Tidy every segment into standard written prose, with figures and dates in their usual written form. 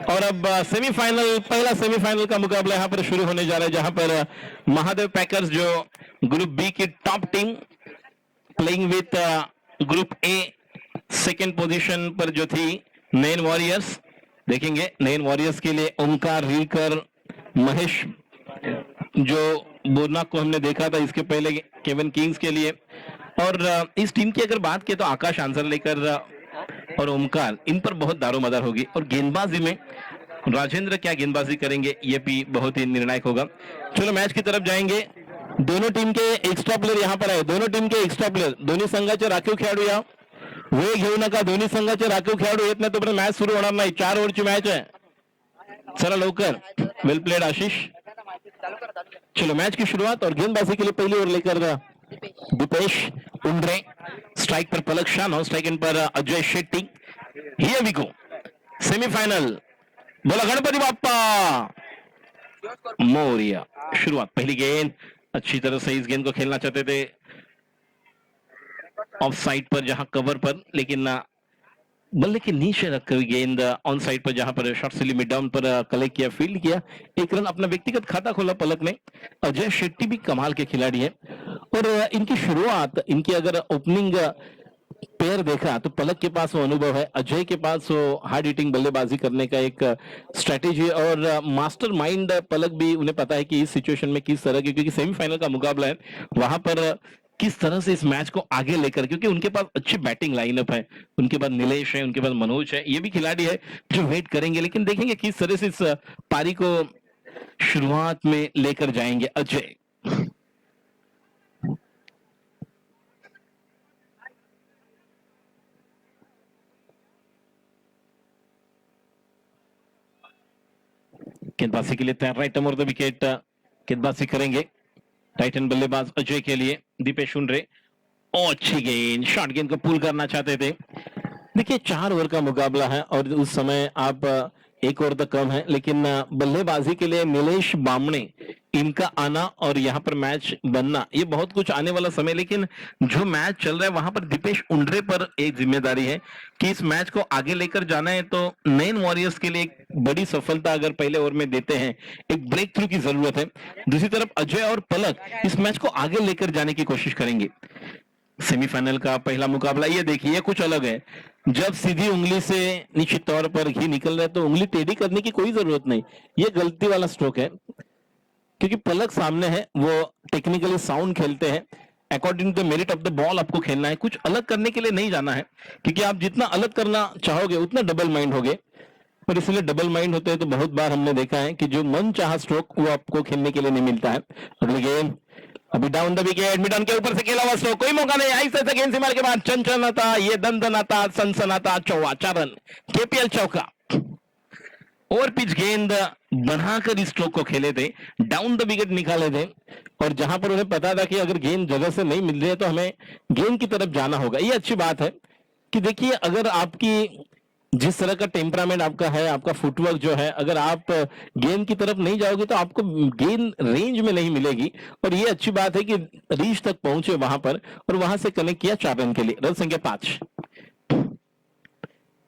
और अब सेमीफाइनल, पहला सेमीफाइनल का मुकाबला यहाँ पर शुरू होने जा रहा है, जहां पर महादेव पैकर्स जो ग्रुप बी की top team playing with group A second position पर जो थी नैन वॉरियर्स। देखेंगे नैन वॉरियर्स के लिए ओमकार, रीकर, महेश जो बोरना को हमने देखा था इसके पहले केवन किंग्स के लिए। और इस टीम की अगर बात की तो आकाश आंसर लेकर और ओमकार, इन पर बहुत दारोमदार होगी। और गेंदबाजी में राजेंद्र क्या गेंदबाजी करेंगे ये भी बहुत ही निर्णायक होगा। चलो मैच की तरफ जाएंगे। दोनों टीम के एक्स्ट्रा प्लेयर यहाँ पर आहे, दोनों टीम के एक्स्ट्रा प्लेयर, दोन्ही संघाचे राखीव खेळाडू या वेळ घेऊ नका, दोन्ही संघाचे राखीव खेळाडू येत नाही तोपर्यंत मॅच सुरू होणार नाही। 4 ओव्हरची मॅच आहे, चला लवकर। वेल प्लेड आशीष। चलो मैच की शुरुआत और गेंदबाजी के लिए पहली ओवर लेकर दीपेश उंड्रे, स्ट्राइक पर Palak Shah, non strike end पर Ajay Shetty. Here we go, semifinal. बोला गणपति बाप्पा मोरिया। शुरुआत, पहली गेंद अच्छी तरह से इस गेंद को खेलना चाहते थे ऑफ साइड पर, जहां कवर पर, लेकिन बल्ले के नीचे रखकर गेंद ऑन साइड पर, जहां पर शॉर्ट सिली मिड डाउन पर कलेक्ट किया, फील्ड किया, एक रन अपना व्यक्तिगत खाता खोला पलक ने। अजय शेट्टी भी कमाल के खिलाड़ी है और इनकी शुरुआत, इनकी अगर ओपनिंग पेयर देखा तो पलक के पास वो अनुभव है, अजय के पास वो हार्ड हिटिंग बल्लेबाजी करने का एक स्ट्रेटेजी और मास्टर माइंड पलक भी, उन्हें पता है कि इस सिचुएशन में किस तरह की, क्योंकि सेमीफाइनल का मुकाबला है, वहां पर किस तरह से इस मैच को आगे लेकर, क्योंकि उनके पास अच्छी बैटिंग लाइनअप है, उनके पास नीलेश है, उनके पास मनोज है, ये भी खिलाड़ी है जो वेट करेंगे। लेकिन देखेंगे किस तरह से इस पारी को शुरुआत में लेकर जाएंगे अजय। गेंदबाजी के लिए तैयार, राइट ओवर द विकेट गेंदबाजी करेंगे राइट हैंड बल्लेबाज अजय के लिए दीपेश उंड्रे। ओ अच्छी गेंद, शॉर्ट गेंद को पुल करना चाहते थे। देखिए 4 ओवर का मुकाबला है और उस समय आप 1 ओवर तक कम है, लेकिन बल्लेबाजी के लिए नीलेश बामणे, इनका आना और यहाँ पर मैच बनना, ये बहुत कुछ आने वाला समय। लेकिन जो मैच चल रहा है वहां पर दीपेश उंड्रे पर एक जिम्मेदारी है कि इस मैच को आगे लेकर जाना है, तो नैन वॉरियर्स के लिए एक बड़ी सफलता अगर पहले ओवर में देते हैं, एक ब्रेक थ्रू की जरूरत है। दूसरी तरफ अजय और पलक इस मैच को आगे लेकर जाने की कोशिश करेंगे। सेमीफाइनल का पहला मुकाबला, ये देखिए कुछ अलग है, जब सीधी उंगली से निश्चित तौर पर घी निकल रहा है तो उंगली टेढ़ी करने की कोई जरूरत नहीं, ये गलती वाला स्ट्रोक है, क्योंकि पलक सामने है, वो टेक्निकली साउंड खेलते हैं, according to the merit of the ball आपको खेलना है, कुछ अलग करने के लिए नहीं जाना है, क्योंकि आप जितना अलग करना चाहोगे उतना डबल माइंड होगे, पर इसलिए डबल माइंड होते हैं तो बहुत बार हमने देखा है कि जो मन चाहा स्ट्रोक वो आपको खेलने के लिए नहीं मिलता है। अगली गेंद, अभी down the wicket, mid on के ऊपर से खेला हुआ स्ट्रोक, कोई मौका नहीं, ऐसे से गेंद से मार के बाद चंचनाता, ये दंदनाता, सनसनाता, चौवा, 4 रन, केपीएल चौका। और पिच गेंद बनाकर इस स्ट्रोक को खेले थे, डाउन द विकेट निकाले थे, और जहां पर उन्हें पता था कि अगर गेंद जगह से नहीं मिल रही है तो हमें गेंद की तरफ जाना होगा। ये अच्छी बात है कि देखिए अगर आपकी जिस तरह का टेम्परामेंट आपका है, आपका फुटवर्क जो है, अगर आप गेंद की तरफ नहीं जाओगे तो आपको गेंद रेंज में नहीं मिलेगी। और ये अच्छी बात है कि रीच तक पहुंचे वहां पर और वहां से कनेक्ट किया 4 रन के लिए। रन संख्या 5,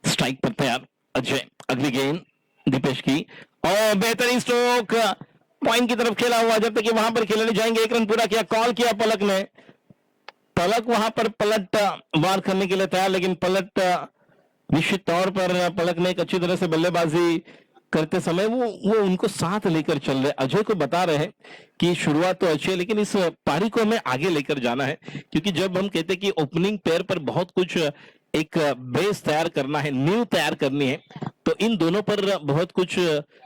स्ट्राइक पर तैयार अजय। अगली गेंद दीपेश की और बेहतरीन स्ट्रोक, पॉइंट की तरफ खेला हुआ, जब तक कि वहां पर खिलाड़ी जाएंगे। 1 रन पूरा किया, कॉल किया पलक ने, पलक वहां पर पलट वार करने के लिए तैयार, लेकिन पलट निश्चित तौर पर पलक ने एक अच्छी तरह से बल्लेबाजी करते समय वो उनको साथ लेकर चल रहे, अजय को बता रहे हैं कि शुरुआत तो अच्छी है लेकिन इस पारी को हमें आगे लेकर जाना है, क्योंकि जब हम कहते हैं कि ओपनिंग पेयर पर बहुत कुछ एक बेस तैयार करना है, नींव तैयार करनी है, तो इन दोनों पर बहुत कुछ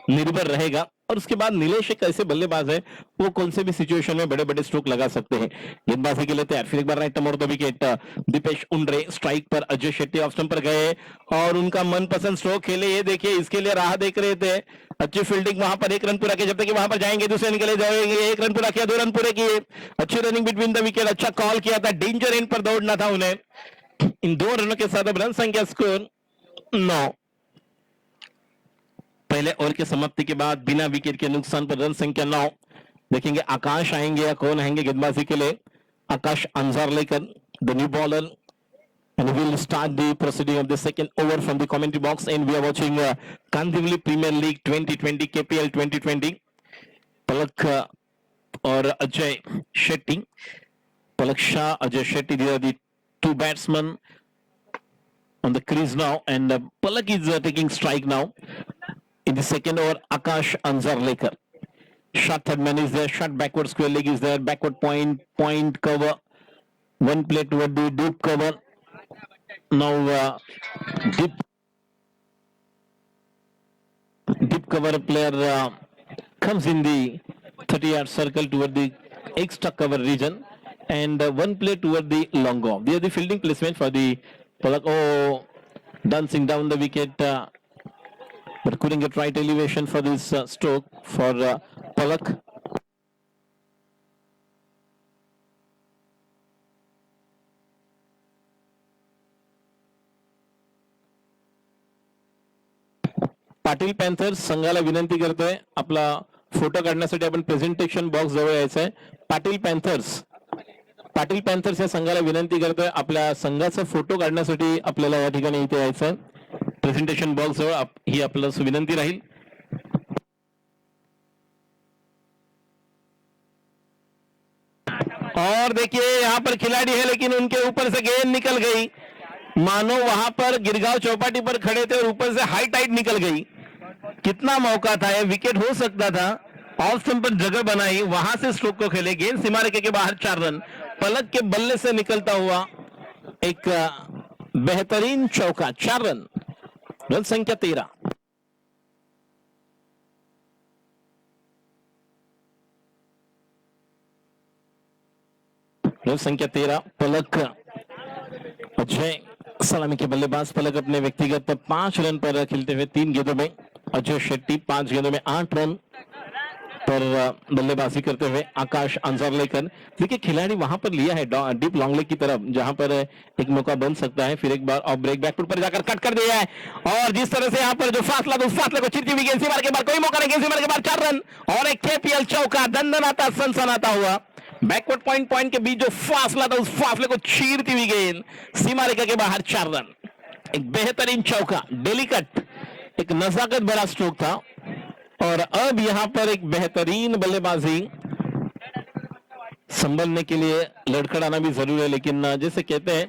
निर्भर रहेगा। और उसके बाद नीलेश एक ऐसे बल्लेबाज है, वो कौन से भी सिचुएशन में बड़े बड़े स्ट्रोक लगा सकते हैं। गेंदबाजी के लिए तैयार, फिर एक बार right round the wicket, Dipesh Undre, strike पर अजय शेट्टी ऑफ स्टंप पर गए और उनका मनपसंद स्ट्रोक खेले। ये देखिए इसके लिए राह देख रहे थे, अच्छी फील्डिंग, वहां पर 1 रन पूरा किया, जब तक कि वहां पर जाएंगे दूसरे निकले जाएंगे। 1 रन पूरा किया, 2 रन पूरे किए, अच्छी रनिंग बिटवीन द विकेट, अच्छा कॉल किया था, डेंजर एंड पर दौड़ना था उन्हें। इन 2 रनों के साथ अब रन संख्या स्कोर 9। पहले ओवर की समाप्ति के बाद बिना विकेट के नुकसान पर रन संख्या 9। देखेंगे आकाश आएंगे या कौन आएंगे गेंदबाजी के लिए। आकाश अंजार लेकर the new bowler, And we will start the proceeding of the second over from the commentary box, and we are watching Kandivali Premier League 2020 KPL 2020. Palak or Ajay Shetty. Palak Shah, Ajay Shetty, these are the two batsmen on the crease now, and Palak is taking strike now. In the second over, Akash Anzarlekar. Shot third man is there, shot backward square leg is there, backward point cover. One play toward the deep cover. Now deep cover player comes in the 30-yard circle toward the extra cover region, and one play toward the long off. They are the fielding placement for the Palak. Oh, dancing down the wicket, but couldn't get right elevation for this stroke for Palak. Patil Panthers संघाला विनंती करतोय, आपला photo काढण्यासाठी आपण presentation box जवळ यायचंय. Patil Panthers या संघाला विनंती करतोय, आपल्या संघाचा फोटो काढण्यासाठी आपल्याला या ठिकाणी इथे यायचंय. प्रेझेंटेशन बॉक्स जवळ ही आपल्याला विनंती राहील. और देखिए यहाँ पर खिलाड़ी है, लेकिन उनके ऊपर से गेंद निकल गई. मानो वहां पर गिरगांव चौपाटी पर खड़े थे और ऊपर से हाई टाइड निकल गई. कितना मौका था, ये विकेट हो सकता था. ऑफ स्टंप पर जगह बनाई, वहां से स्ट्रोक को खेले, गेंद सीमा रेखे के बाहर 4 रन. पलक के बल्ले से निकलता हुआ एक बेहतरीन चौका, 4 रन. रन संख्या 13. रन संख्या 13. पलक अजय सलामी के बल्लेबाज. पलक अपने व्यक्तिगत 5 रन पर खेलते हुए 3 गेंदों में. अजय शेट्टी 5 गेंदों में 8 रन पर बल्लेबाजी करते हुए. आकाश अंजारलेकर, देखिए खिलाड़ी वहां पर लिया है डीप लॉन्ग लेग की तरफ, जहां पर एक मौका बन सकता है. फिर एक बार ऑफ ब्रेक बैकफुट पर जाकर कट कर दिया है, और जिस तरह से यहां पर जो फासला था, उस फासले को चिरती हुई गेंद सीमा के बाद, कोई मौका नहीं, गेंद सीमा के बाद 4 रन और एक केपीएल चौका. दंदनाता सनसनाता हुआ बैकवर्ड पॉइंट के बीच जो फासला था, उस फासले को चीरती हुई गेंद सीमा रेखा के बाहर 4 रन. एक बेहतरीन चौका, डेलिकट, एक नजाकत भरा स्ट्रोक था. और अब यहां पर एक बेहतरीन बल्लेबाजी संभलने के लिए लड़खड़ाना भी जरूरी है. लेकिन जैसे कहते हैं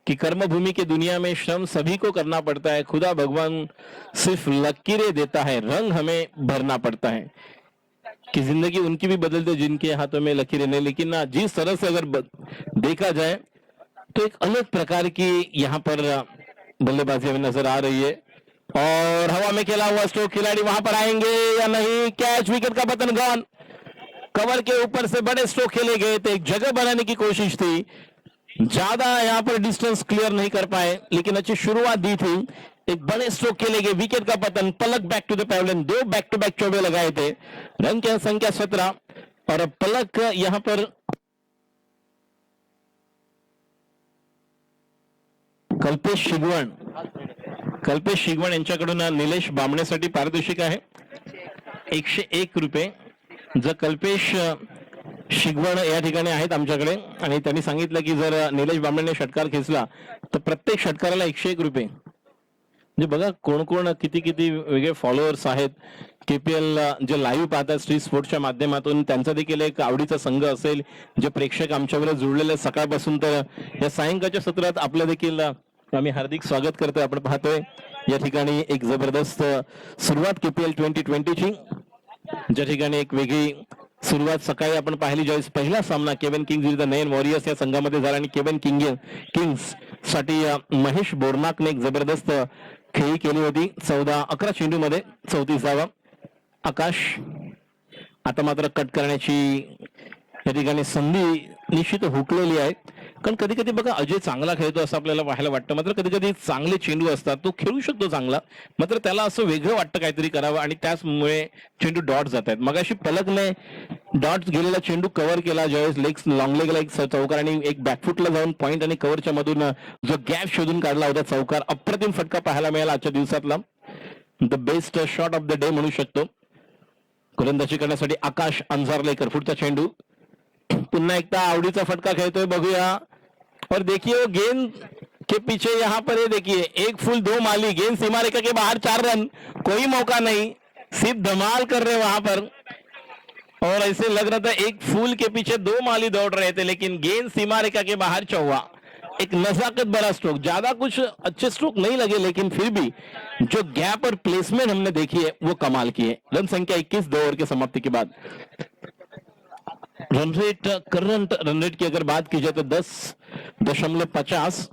कि कर्मभूमि की दुनिया में श्रम सभी को करना पड़ता है. खुदा भगवान सिर्फ लकीरें देता है, रंग हमें भरना पड़ता है. कि जिंदगी उनकी भी बदलते जिनके हाथों में लकीरें नहीं. लेकिन जिस तरह से अगर देखा जाए तो एक अलग प्रकार की यहां पर बल्लेबाजी हमें नजर आ रही है. और हवा में खेला हुआ स्ट्रोक, खिलाड़ी वहां पर आएंगे या नहीं. कैच, विकेट का पतन, गॉन. कवर के ऊपर से बड़े स्ट्रोक खेले गए थे, एक जगह बनाने की कोशिश थी, ज्यादा यहां पर डिस्टेंस क्लियर नहीं कर पाए, लेकिन अच्छी शुरुआत दी थी. एक बड़े स्ट्रोक खेले गए, विकेट का पतन. Palak back to the pavilion, 2 back to back चौबे लगाए थे. रन की संख्या 17. और पलक यहां पर कल्पेश शिगवण यांच्याकडून निलेश बामणेसाठी पारितोषिक आहे 101 रुपये. जर कल्पेश शिगवण या ठिकाणी आहेत आमच्याकडे, आणि त्यांनी सांगितलं की जर निलेश बामणेने षटकार खेचला तर प्रत्येक षटकाराला 101 रुपये. म्हणजे बघा कोण कोण किती किती वेगळे फॉलोअर्स आहेत. केपीएल जे लाईव्ह पाहतात स्ट्रीट स्पोर्ट्सच्या माध्यमातून, त्यांचा देखील एक आवडीचा संघ असेल. जे प्रेक्षक आमच्यावर जुळलेले सकाळपासून तर या सायंकाळच्या सत्रात आपलं देखील आम्ही हार्दिक स्वागत करतोय. आपण पाहतोय या ठिकाणी एक जबरदस्त सुरुवात केपीएल 2020ची, ज्या ठिकाणी एक वेगळी सुरुवात सकाळी आपण पाहिली, ज्यावेळेस पहिला सामना केवन किंग्स विरुद्ध नयन वॉरियर्स या संघामध्ये झाला. आणि केवन किंग्स साठी महेश बोरनाकने एक जबरदस्त खेळी केली होती. 14-11 चेंडू मध्ये 34वा. आकाश आता मात्र कट करण्याची या ठिकाणी संधी निश्चित हुकलेली आहे. कारण कधी कधी बघा अजय चांगला खेळतो असं आपल्याला पाहायला वाटतं, मात्र कधी कधी चांगले चेंडू असतात, तो खेळू शकतो चांगला, मात्र त्याला असं वेगळं वाटतं काहीतरी करावं, आणि त्याचमुळे चेंडू डॉट जात आहेत. मगाशी पलकने डॉट गेलेला चेंडू कव्हर केला, ज्यावेळेस लॉंग लेगला एक चौकार आणि एक बॅकफुटला जाऊन पॉइंट आणि कव्हरच्या मधून जो गॅप शोधून काढला होता चौकार, अप्रतिम फटका पाहायला मिळाला आजच्या दिवसातला. The best shot of the day म्हणू शकतो. गोलंदाजी करण्यासाठी आकाश अंजारलेकर. पुढचा चेंडू पुन्हा एकदा आवडीचा फटका खेळतोय, बघूया. और देखिए वो गेंद के पीछे यहाँ पर ये देखिए एक फुल दो माली, गेंद सीमा रेखा के बाहर 4 रन, कोई मौका नहीं, सिर्फ धमाल कर रहे वहां पर। और ऐसे लग रहा था एक फूल के पीछे 2 माली दौड़ रहे थे, लेकिन गेंद सीमा रेखा के बाहर चौवा। एक नजाकत भरा स्ट्रोक, ज्यादा कुछ अच्छे स्ट्रोक नहीं लगे, लेकिन फिर भी जो गैप और प्लेसमेंट हमने देखी है वो कमाल की है। रन संख्या 21 2 ओवर के समाप्ति के बाद। Run rate, current run rate की अगर बात की जाए तो 10.50।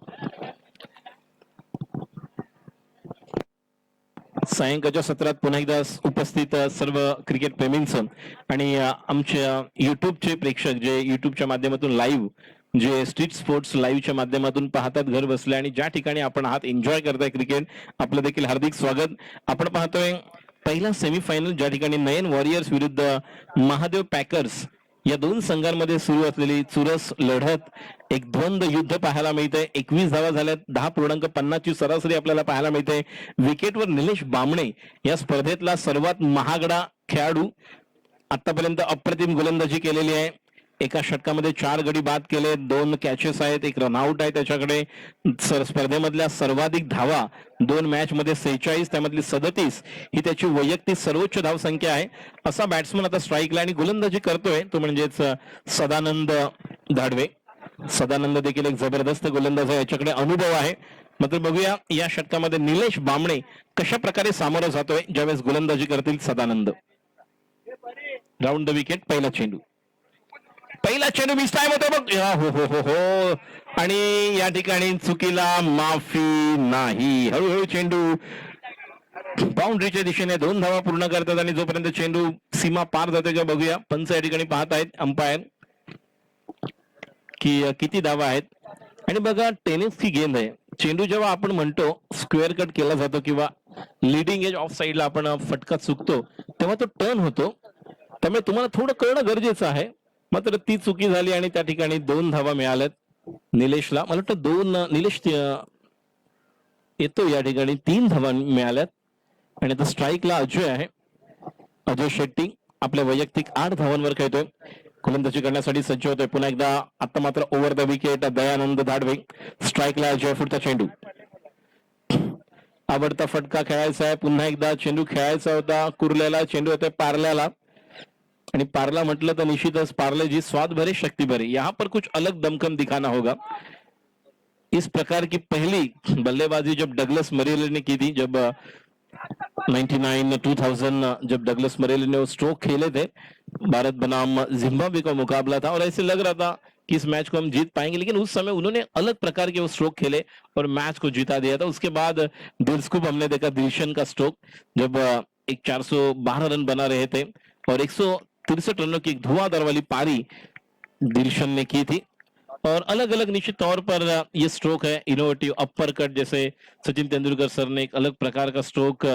सायंकाळच्या सत्रात पुन्हा एकदा उपस्थित सर्व क्रिकेट प्रेमींचं आणि आमच्या युट्यूबचे प्रेक्षक जे युट्यूबच्या माध्यमातून लाईव्ह, जे स्ट्रीट स्पोर्ट्स लाईव्हच्या माध्यमातून पाहतात घर बसल्या, आणि ज्या ठिकाणी आपण आहात एन्जॉय करताय क्रिकेट, आपलं देखील हार्दिक स्वागत। आपण पाहतोय पहिला सेमीफायनल ज्या ठिकाणी नयन वॉरियर्स विरुद्ध महादेव पॅकर्स या दोन संघांमध्ये सुरू असलेली चुरस लढत, एक द्वंद्व युद्ध पाहायला मिळतंय। 21 धावा झाल्यात, 10.50 ची सरासरी आपल्याला पाहायला मिळते। विकेटवर निलेश बामणे या स्पर्धेतला सर्वात महागडा खेळाडू, आतापर्यंत अप्रतिम गोलंदाजी केलेली आहे। एका षटकामध्ये 4 गडी बाद केले, 2 कॅचेस आहेत, 1 रनआउट आहे त्याच्याकडे। स्पर्धेमधल्या सर्वाधिक धावा 2 मॅच मध्ये 46, त्यामधली 37 ही त्याची वैयक्तिक सर्वोच्च धाव संख्या आहे। असा बॅट्समन आता स्ट्राईकला आणि गोलंदाजी करतोय तो म्हणजेच सदानंद धाडवे। सदानंद देखील एक जबरदस्त गोलंदाज आहे, याच्याकडे अनुभव आहे। मात्र बघूया या षटकामध्ये निलेश बामणे कशा प्रकारे सामोरं जातोय ज्यावेळेस गोलंदाजी करतील सदानंद। राऊंड द विकेट, पहिला चेंडू मिस टाइम होतो बघ, हो हो हो हो, आणि या ठिकाणी चुकीला माफी नाही। हळूहळू चेंडू बाउंड्रीच्या दिशेने 2 धावा पूर्ण करतात, आणि जोपर्यंत चेंडू सीमा पार जाते का बघूया। पंच या ठिकाणी पाहत आहेत अंपायर की किती धावा आहेत। आणि बघा टेनिसची गेंद आहे, चेंडू जेव्हा आपण म्हणतो स्क्वेअर कट केला जातो किंवा लिडिंग एज ऑफ साइडला आपण फटका चुकतो तेव्हा तो टर्न होतो, त्यामुळे तुम्हाला थोडं कळणं गरजेचं आहे। मात्र ती चुकी झाली आणि त्या ठिकाणी 2 धावा मिळाल्यात निलेशला। मला वाटतं 2 निलेश येतो, या ठिकाणी 3 धावा मिळाल्यात, आणि आता स्ट्राईकला अजय आहे। अजय शेट्टी आपल्या वैयक्तिक 8 धावांवर खेळतोय, गोलंदाजी करण्यासाठी सज्ज होतोय पुन्हा एकदा। आता मात्र over the wicket Dayanand Dhadve, स्ट्राईकला अजय, पुढचा चेंडू, आवडता फटका खेळायचा आहे, पुन्हा एकदा चेंडू खेळायचा होता कुर्ल्याला, चेंडू येतोय पार्ल्याला, आणि पार्ला म्हटलं तो निश्चितच पार्ले जी स्वाद भरे शक्ति भरे, यहाँ पर कुछ अलग दमखम दिखाना होगा। इस प्रकार की पहली बल्लेबाजी जब डगलस मरेले ने की थी, जब 99 2000 जब डगलस मरेले ने वो स्ट्रोक खेले थे, भारत बनाम जिम्बाब्वे का मुकाबला था, और ऐसे लग रहा था कि इस मैच को हम जीत पाएंगे, लेकिन उस समय उन्होंने अलग प्रकार के वो स्ट्रोक खेले और मैच को जीता दिया था। उसके बाद दिलस्कूप हमने देखा दिलशन का स्ट्रोक, जब एक 412 रन बना रहे थे और 163 रनों की एक धुआंधार वाली पारी दिलशन ने की थी। और अलग अलग निश्चित तौर पर ये स्ट्रोक है इनोवेटिव अपर कट, जैसे सचिन तेंदुलकर सर ने एक अलग प्रकार का स्ट्रोक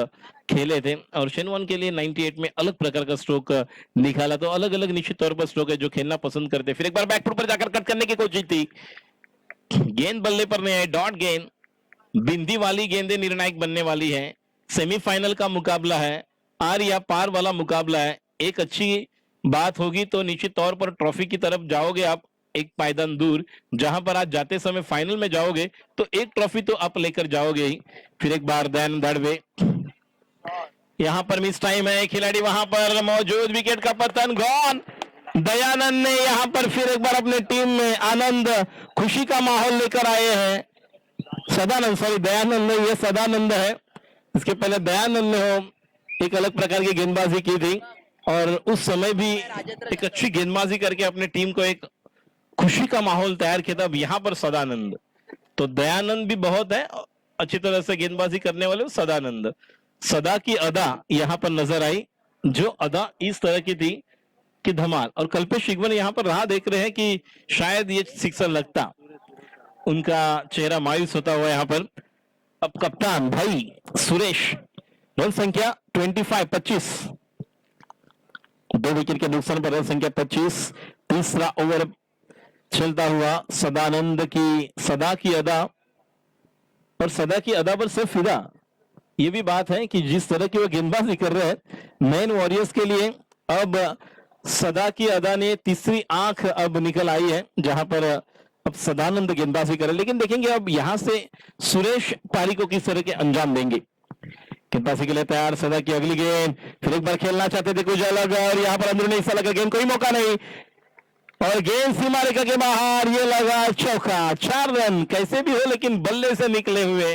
खेले थे, और शेनवन के लिए 98 में अलग प्रकार का स्ट्रोक निकाला। तो अलग अलग निश्चित तौर पर स्ट्रोक है जो खेलना पसंद करते। फिर एक बार बैकफुट पर जाकर कट करने की कोशिश थी, गेंद बल्ले पर नहीं है, डॉट गेंद, बिंदी वाली गेंदें निर्णायक बनने वाली है। सेमीफाइनल का मुकाबला है, आर या पार वाला मुकाबला है। एक अच्छी बात होगी तो निश्चित तौर पर ट्रॉफी की तरफ जाओगे आप एक पायदान दूर, जहां पर आज जाते समय फाइनल में जाओगे तो एक ट्रॉफी तो आप लेकर जाओगे ही। फिर एक बार दयानंद धाड़वे, यहां पर मिस टाइम है, खिलाड़ी वहां पर मौजूद, विकेट का पतन, गॉन। दयानंद ने यहां पर फिर एक बार अपने टीम में आनंद खुशी का माहौल लेकर आए हैं। सदानंद, सॉरी दयानंद नहीं, ये सदानंद है। इसके पहले दयानंद ने एक अलग प्रकार की गेंदबाजी की थी और उस समय भी एक अच्छी गेंदबाजी करके अपने टीम को एक खुशी का माहौल तैयार किया था। अब यहाँ पर सदानंद, तो दयानंद भी बहुत है अच्छी तरह से गेंदबाजी करने वाले, सदानंद, सदा की अदा यहाँ पर नजर आई, जो अदा इस तरह की थी कि धमाल। और कल्पेश शिगवन यहाँ पर राह देख रहे हैं कि शायद ये सिक्सर लगता, उनका चेहरा मायूस होता हुआ यहाँ पर। अब कप्तान भाई सुरेश, रन संख्या 25, 2 विकेट के नुकसान पर रन संख्या 25। तीसरा ओवर चलता हुआ सदानंद की सदा की अदा, और सदा की अदा पर सिर्फ फिदा। ये भी बात है कि जिस तरह की वो गेंदबाजी कर रहे हैं नयन वॉरियर्स के लिए, अब सदा की अदा ने तीसरी आंख अब निकल आई है, जहां पर अब सदानंद गेंदबाजी करें, लेकिन देखेंगे अब यहां से सुरेश पारी को किस तरह के अंजाम देंगे। गेंदबाजी के लिए तैयार, सदा की अगली गेंद, फिर एक बार खेलना चाहते थे कुछ अलग, और यहाँ पर अंदरूनी हिस्सा लगा, गेंद कोई मौका नहीं, और गेंद सीमा रेखा के बाहर, ये लगा चौका। 4 रन कैसे भी हो लेकिन बल्ले से निकले हुए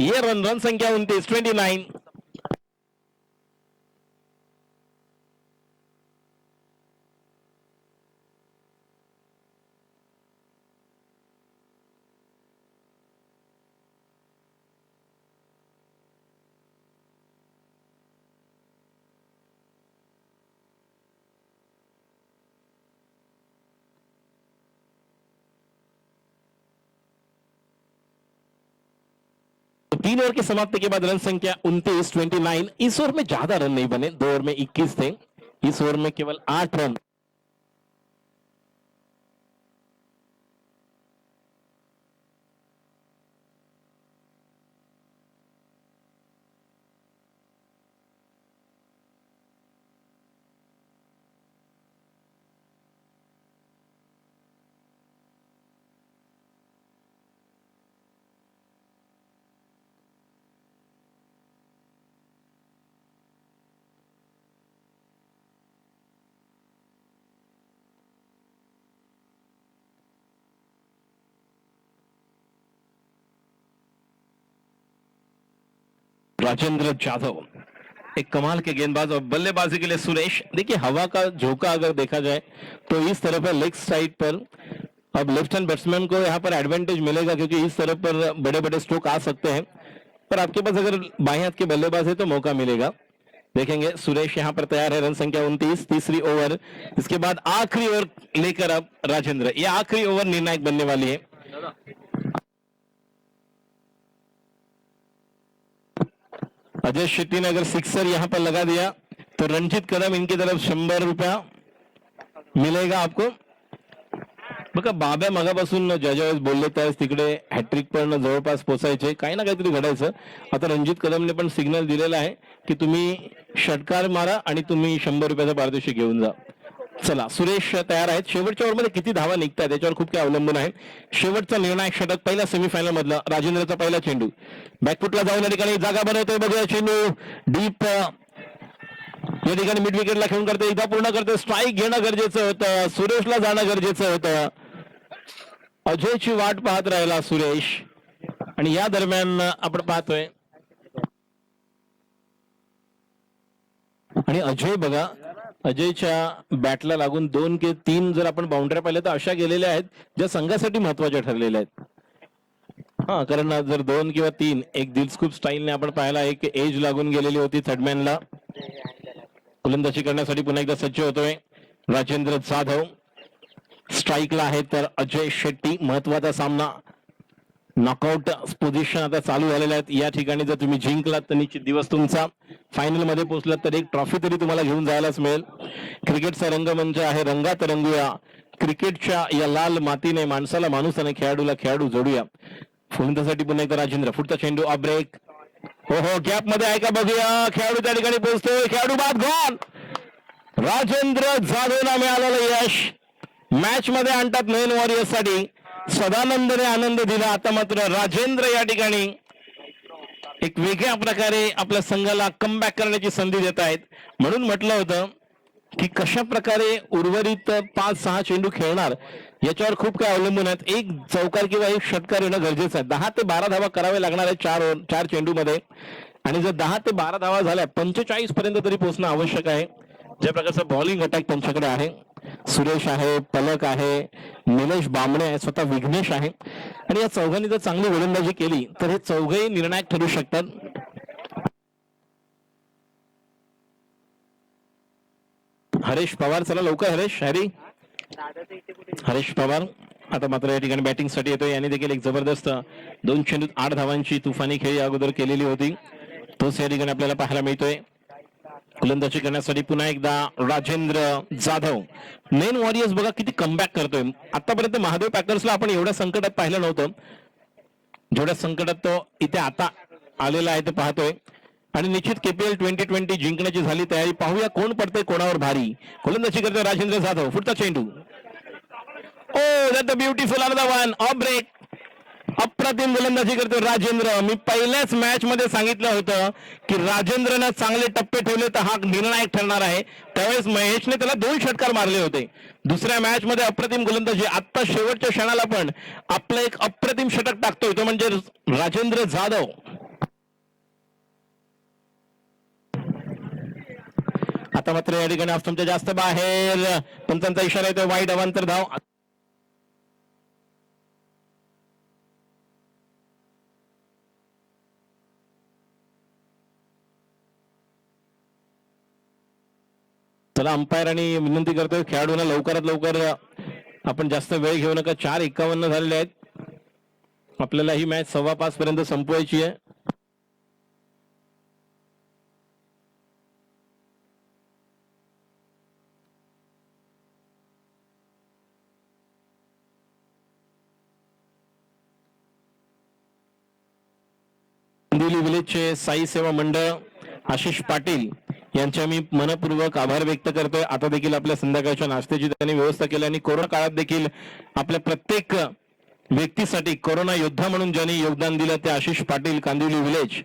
ये रन संख्या 29, 29। तो 3 ओवर की समाप्ति के बाद रन संख्या 29, 29। इस ओवर में ज्यादा रन नहीं बने, 2 ओवर में 21 थे, इस ओवर में केवल 8 रन। राजेंद्र जाधव एक कमाल के गेंदबाज, और बल्लेबाजी के लिए सुरेश। देखिए हवा का झोंका अगर देखा जाए तो इस तरफ है लेग साइड पर। अब लेफ्ट हैंड बैट्समैन को यहाँ पर एडवांटेज मिलेगा क्योंकि इस तरफ पर बड़े बड़े स्ट्रोक आ सकते हैं, पर आपके पास अगर बाएं हाथ के बल्लेबाज है तो मौका मिलेगा। देखेंगे सुरेश यहाँ पर तैयार है, रन संख्या 29, तीसरी ओवर, इसके बाद आखिरी ओवर लेकर अब राजेंद्र, ये आखिरी ओवर निर्णायक बनने वाली है। अजय शेट्टी ने अगर सिक्सर यहां पर लगा दिया तो रणजित कदम इनकी तरफ 100 रुपया मिलेगा आपको। बघा बाब्या मगापासून ज्या वेळेस बोलले त्यावेळेस तिकडे हॅट्रिक पण जवळपास पोचायचे, काही ना काहीतरी घडायचं। आता रणजित कदमने पण सिग्नल दिलेला आहे की तुम्ही षटकार मारा आणि तुम्ही 100 रुपयाचा पारितोषिक घेऊन जा। चला सुरेश तयार आहेत, शेवटच्या ओव्हरमध्ये किती धावा निघतात त्याच्यावर खूप काही अवलंबून आहे। शेवटचा निर्णायक षटक, पहिला सेमीफायनल मधला राजेंद्रचा पहिला चेंडू, बॅकफुटला जाऊन या ठिकाणी जागा बनवतोय, बघूया चेंडू डीप या ठिकाणी मिड विकेटला खेळून करते, एकदा पूर्ण करते, स्ट्राईक घेणं गरजेचं होतं, सुरेशला जाणं गरजेचं होतं। अजयची वाट पाहत राहिला सुरेश, आणि या दरम्यान आपण पाहतोय आणि अजय बघा, अजयच्या बॅटला लागून 2 की 3 जर आपण बाउंड्री पाहिल्या तर अशा गेलेल्या आहेत ज्या संघासाठी महत्वाच्या ठरलेल्या आहेत। हा, कारण जर 2 किंवा 3 एक दिलस्कूप स्टाईलने आपण पाहिला, एक एज लागून गेलेली होती थर्डमॅनला। गोलंदाजी करण्यासाठी पुन्हा एकदा सज्ज होतोय राजेंद्र जाधव, स्ट्राईकला आहे तर अजय शेट्टी। महत्वाचा सामना, नॉकआउट पोझिशन आता चालू झालेल्या आहेत। या ठिकाणी जर तुम्ही जिंकलात तर निश्चित दिवस तुमचा, फायनल मध्ये पोहोचलात तर एक ट्रॉफी तरी तुम्हाला घेऊन जायलाच मिळेल। क्रिकेटचा रंगमंच आहे, रंगात रंगूया, क्रिकेटच्या या लाल मातीने माणसाला माणूस आणि खेळाडूला खेळाडू जोडूया। फलंदाजीसाठी पुन्हा एकदा राजेंद्र, पुढचा चेंडू ऑफ ब्रेक, हो गॅप मध्ये आहे का बघूया, खेळाडू त्या ठिकाणी पोहोचतोय, खेळाडू बाद गॉन। राजेंद्र जाधवला मिळालेलं यश, मॅच मध्ये आणतात मेन वॉरियर्स साठी। सदानंदने आनंद दिला, आता मात्र राजेंद्र या ठिकाणी एक वेगळ्या प्रकारे आपल्या संघाला कमबॅक करण्याची संधी देत आहेत। म्हणून म्हटलं होतं की कशा प्रकारे उर्वरित 5-6 चेंडू खेळणार याच्यावर खूप काही अवलंबून आहेत। एक चौकार किंवा एक षटकार येणं गरजेचं आहे। 10 ते 12 धावा करावे लागणार आहे 4 चेंडू मध्ये, आणि जर 10 ते 12 धावा झाल्या 45 पर्यंत तरी पोहोचणं आवश्यक आहे। ज्या प्रकारचा बॉलिंग अटॅक त्यांच्याकडे आहे, सुरेश आहे, पलक आहे, निलेश बामणे आहे, स्वतः विघ्नेश आहे, आणि या चौघांनी जर चांगली गोलंदाजी केली तर हे चौघही निर्णायक ठरू शकतात। हरेश पवार, चला लवकर हरेश, हरेश पवार आता मात्र या ठिकाणी बॅटिंग साठी येतोय। याने देखील एक जबरदस्त 2 चेंडूत 8 धावांची तुफानी खेळी अगोदर केलेली होती, तोच या ठिकाणी आपल्याला पाहायला मिळतोय। गोलंदाजी करण्यासाठी पुन्हा एकदा राजेंद्र जाधव। मेन वॉरियर्स बघा किती कमबॅक करतोय। आतापर्यंत महादेव पॅकर्सला आपण एवढ्या संकटात पाहिलं नव्हतं, जेवढ्या संकटात तो इथे आता आलेला आहे ते पाहतोय। आणि निश्चित केपीएल 2020 जिंकण्याची झाली तयारी, पाहूया कोण पडतंय कोणावर भारी। गोलंदाजी करतोय राजेंद्र जाधव, पुढचा चेंडू, Oh, that's a beautiful another one. Off break. अप्रतिम गोलंदाजी करतो राजेंद्र. मी पहिल्याच मॅच मध्ये सांगितलं होतं की राजेंद्रनं चांगले टप्पे ठेवले तर हा निर्णायक ठरणार आहे. त्यावेळेस महेशने त्याला 2 षटकार मारले होते. दुसऱ्या मॅच मध्ये अप्रतिम गोलंदाजी. आता शेवटच्या क्षणाला पण आपलं एक अप्रतिम षटक टाकतोय तो म्हणजे राजेंद्र जाधव. आता मात्र या ठिकाणी तुमच्या जास्त बाहेर पंचांचा इशारा येतोय. वाईट अवांतर धाव. चला अंपायरांनी विनंती करतोय खेळाडूंना लवकरात लवकर आपण जास्त वेळ घेऊ नका. 4:51 झालेले आहेत. आपल्याला ही मॅच 5:15 पर्यंत संपवायची आहे. कांदिवली विलेजचे साई सेवा मंडळ आशिष पाटील यांच्या मी मनपूर्वक आभार व्यक्त करतोय. आता देखील आपल्या संध्याकाळच्या नाश्त्याची त्यांनी व्यवस्था केली आणि कोरोना काळात देखील आपल्या प्रत्येक व्यक्तीसाठी कोरोना योद्धा म्हणून ज्यांनी योगदान दिलं ते आशिष पाटील कांदिवली विलेज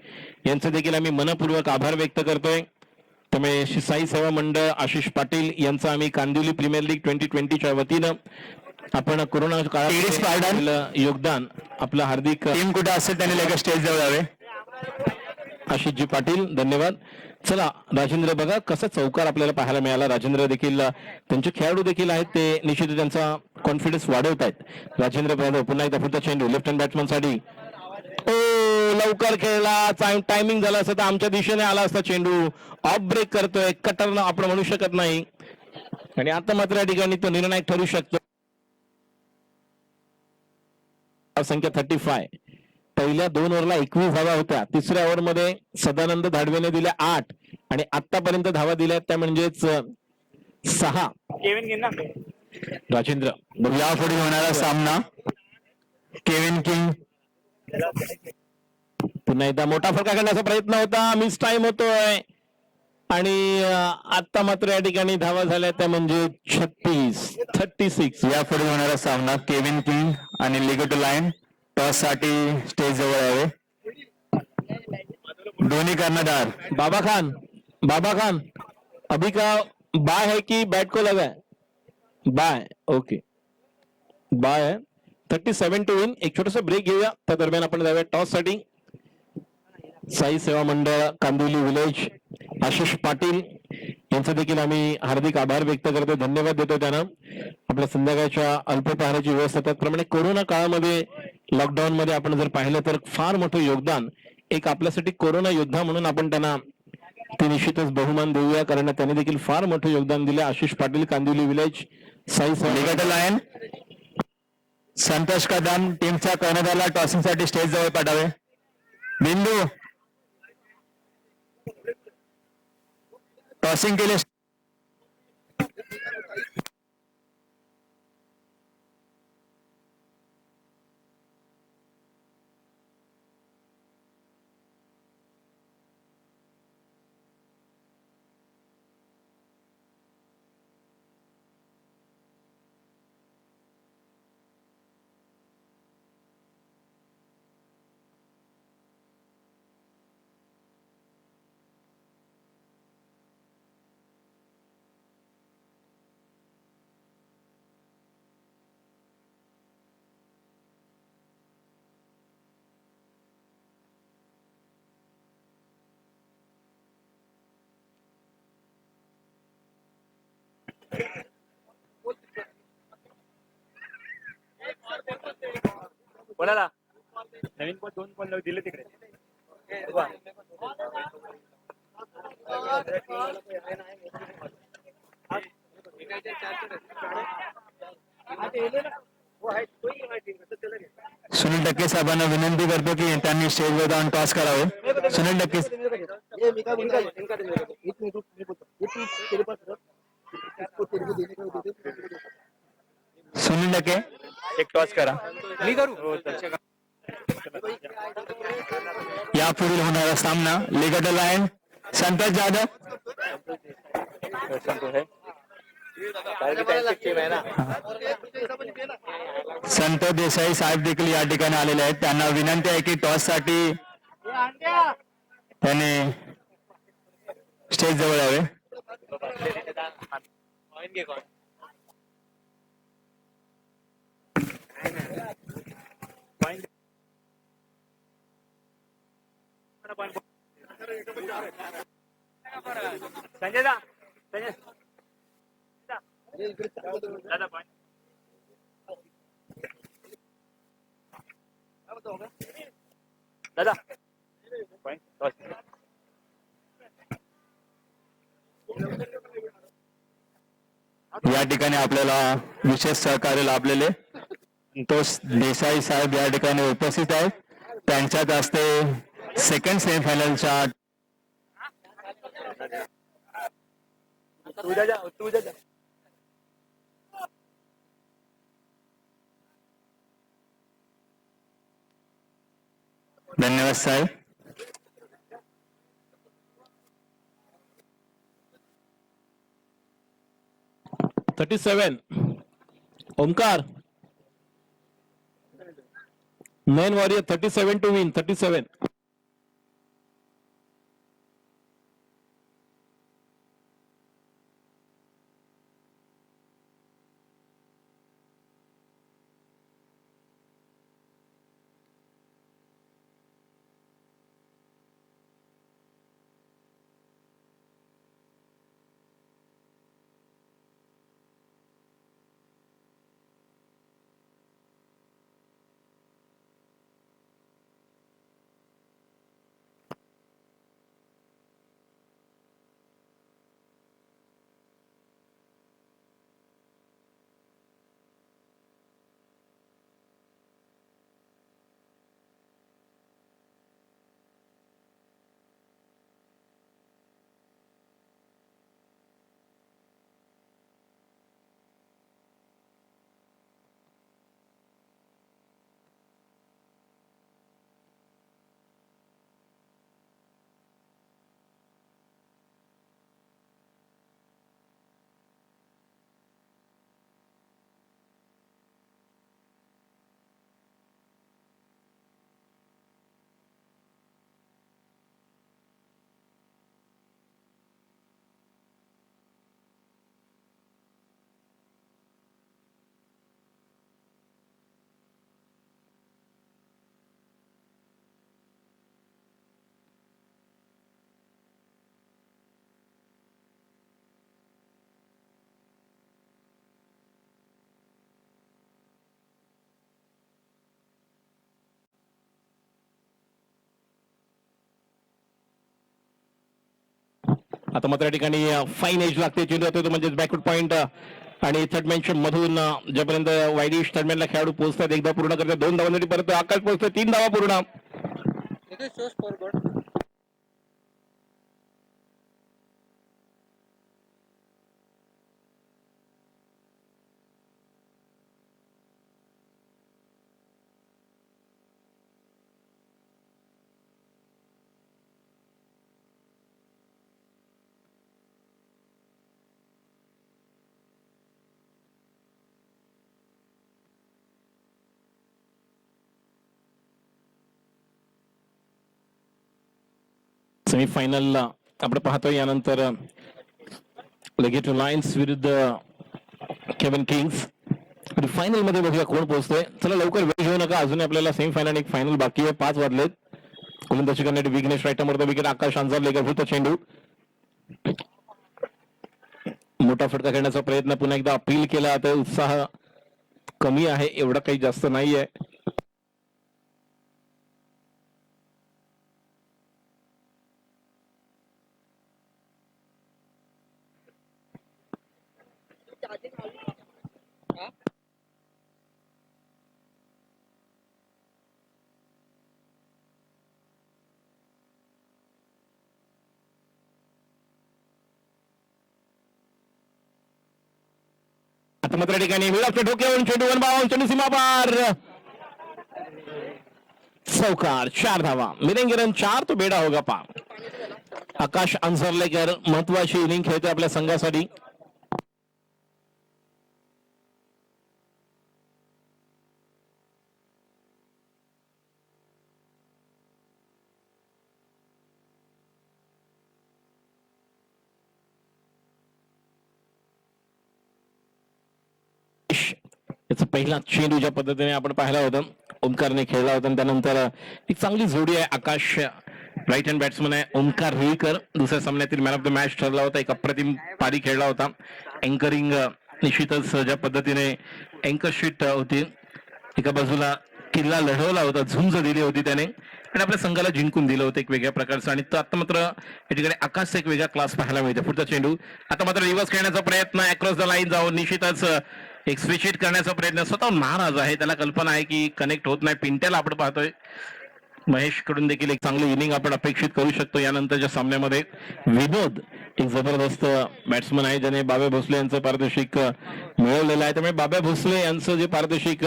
यांचे देखील आम्ही मनपूर्वक आभार व्यक्त करतोय. त्यामुळे साई सेवा मंडळ आशिष पाटील यांचा आम्ही कांदिवली प्रीमियर लीग 2020च्या वतीनं आपण कोरोना काळात योगदान आपलं हार्दिक. टीम कुठे असेल त्यांनी लगेच स्टेज जवळ यावे. आशिषजी पाटील धन्यवाद. चला राजेंद्र बघा कसा चौकार आपल्याला पाहायला मिळाला. राजेंद्र देखील त्यांचे खेळाडू देखील आहेत ते निश्चित त्यांचा कॉन्फिडन्स वाढवत आहेत. राजेंद्र पुन्हा एकदा पुढचा चेंडू लेफ्ट हँड बॅट्समन साठी. ओ लवकर खेळला. टायमिंग झाला असता तर आमच्या दिशेने आला असता चेंडू. ऑफ ब्रेक करतोय. कटर आपण म्हणू शकत नाही आणि आता मात्र या ठिकाणी तो निर्णायक ठरू शकतो. संख्या 35. पहिल्या 2 ओव्हरला 21 धावा होत्या. तिसऱ्या ओव्हर मध्ये सदानंद धाडवेने दिल्या 8 आणि आतापर्यंत धावा दिल्या त्या म्हणजेच 6. राजेंद्र यापुढे होणारा सामना केविन किंग. पुन्हा एकदा मोठा फटका करण्याचा प्रयत्न होता. मिस टाइम होतोय आणि आता मात्र या ठिकाणी धावा झाल्या त्या म्हणजे 36. यापुढे होणारा सामना केविन किंग आणि लिगो लाईन टॉस साठी स्टेज जवळ यावे. दोन्ही कर्णधार बाबा खान अभी का बाय है कि बैट को लगा है? बाय. ओके बाय है. 37 टू विन. एक छोटासा ब्रेक घेऊया. त्या दरम्यान आपण जाऊया टॉस साठी. साई सेवा मंडळ कांदिवली विलेज आशिष पाटील यांचा देखील आम्ही हार्दिक आभार व्यक्त करतो. धन्यवाद देतो त्यांना. आपल्या संध्याकाळच्या अल्पपहाराची व्यवस्था. त्याचप्रमाणे कोरोना काळामध्ये लॉकडाऊन मध्ये आपण जर पाहिलं तर फार मोठं योगदान एक आपल्यासाठी कोरोना योद्धा म्हणून आपण त्यांना ते निश्चितच बहुमान देऊया कारण त्यांनी देखील फार मोठं योगदान दिले. Ashish Patil Kandivali village Sai लिगो line. संतोष कदम टीमच्या कर्णधाराला टॉसिंग साठी स्टेज जवळ पाठवावे. बिंदू टॉसिंग केले. बोला नवीन पण 2 पण दिले तिकडे. सुनील टक्के साहेबांना विनंती करतो की त्यांनी स्टेजवर जाऊन टॉस करावे. सुनील टक्के सुनील टक्के एक टॉस करा. मी करू. यापुढील होणारा सामना लिगो लाईन संतोष जाधव. संत देसाई साहेब देखील या ठिकाणी आलेले आहेत. त्यांना विनंती आहे की टॉस साठी त्याने स्टेज जवळ यावे. संजय दा संजय दादा पॉइंट दादा पॉइंट या ठिकाणी आपल्याला विशेष सहकार्य लाभलेले संतोष देसाई साहेब या ठिकाणी उपस्थित आहेत. त्यांच्यात असते सेकंड सेमीफायनलच्या तू जा धन्यवाद साहेब. $37 Omkar Nine Warrior 37 to win 37. आता मात्र या ठिकाणी फाईन एज लागते चेंडू जातो म्हणजे बॅकवर्ड पॉइंट आणि थर्ड मॅनशिप मधून जोपर्यंत वाईडिश थर्ड मॅनला खेळाडू पोहोचतात एकदा पूर्ण करतात 2 धावांसाठी परत आकाश पोहोचतो 3 धावा पूर्ण. सेमीफायनल आपण पाहतोय यानंतर लेगेटो लायन्स विरुद्ध केवन किंग्स आणि फायनल मध्ये बघूया कोण पोहोचतोय. चला लवकर वेळ घेऊ नका अजून आपल्याला सेमीफायनल एक फायनल बाकी आहे 5 वाजलेत. गोलंदाजी करण्यासाठी विघ्नेश रायटमवर विकेट आकाश अंजारलेकर होता चेंडू मोठा फटका खेळण्याचा प्रयत्न पुन्हा एकदा अपील केला तर उत्साह कमी आहे एवढा काही जास्त नाहीये. आता मात्र ठिकाणी विराटच्या डोक्यावरून चेंडू 1 बाउंड चेंडू सीमा पार चौकार 4 धावा मिलेंगे रन 4 तो बेडा होगा पार. आकाश अंसरलेकर महत्वाची इनिंग खेळते आपल्या संघासाठी. याचा पहिला चेंडू ज्या पद्धतीने आपण पाहिला होता ओमकारने खेळला होता आणि त्यानंतर एक चांगली जोडी आहे. आकाश राईट हँड बॅट्समन आहे, ओमकार रुईकर दुसऱ्या सामन्यातील मॅन ऑफ द मॅच ठरला होता. एक अप्रतिम पारी खेळला होता. अँकरिंग निश्चितच ज्या पद्धतीने अँकर शीट होती, एका बाजूला किल्ला लढवला होता, झुंज दिली होती त्याने आणि आपल्या संघाला जिंकून दिलं होतं एक वेगळ्या प्रकारचं. आणि तो आता मात्र या ठिकाणी आकाशचा एक वेगळा क्लास पाहायला मिळतो. पुढचा चेंडू आता मात्र रिव्हर्स खेळण्याचा प्रयत्न, अक्रॉस द लाईन जाऊन निश्चितच एक स्विच हिट करण्याचा प्रयत्न. स्वतः नाराज आहे, त्याला कल्पना आहे की कनेक्ट होत नाही. पिंट्याला आपण पाहतोय, महेश कडून देखील एक चांगली इनिंग आपण अपेक्षित करू शकतो यानंतरच्या सामन्यामध्ये. विनोद एक जबरदस्त बॅट्समन आहे, ज्याने बाबा भोसले यांचं पारितोषिक मिळवलेलं आहे. त्यामुळे बाबा भोसले यांचं जे पारितोषिक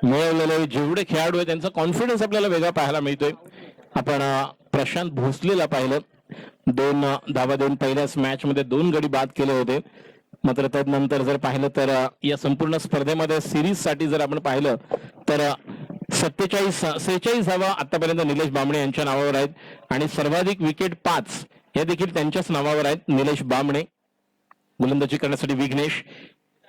मिळवलेलं आहे, जेवढे खेळाडू आहेत त्यांचा कॉन्फिडन्स आपल्याला वेगळा पाहायला मिळतोय. आपण प्रशांत भोसलेला पाहिलं, 2 धावा देऊन पहिल्याच मॅच मध्ये 2 गडी बाद केले होते. मात्र त्यानंतर जर पाहिलं तर या संपूर्ण स्पर्धेमध्ये सिरीज साठी जर आपण पाहिलं तर 46 धावा आतापर्यंत निलेश बामणे यांच्या नावावर आहेत आणि सर्वाधिक विकेट 5 हे देखील त्यांच्याच नावावर आहेत. निलेश बामणे गोलंदाजी करण्यासाठी विघ्नेश,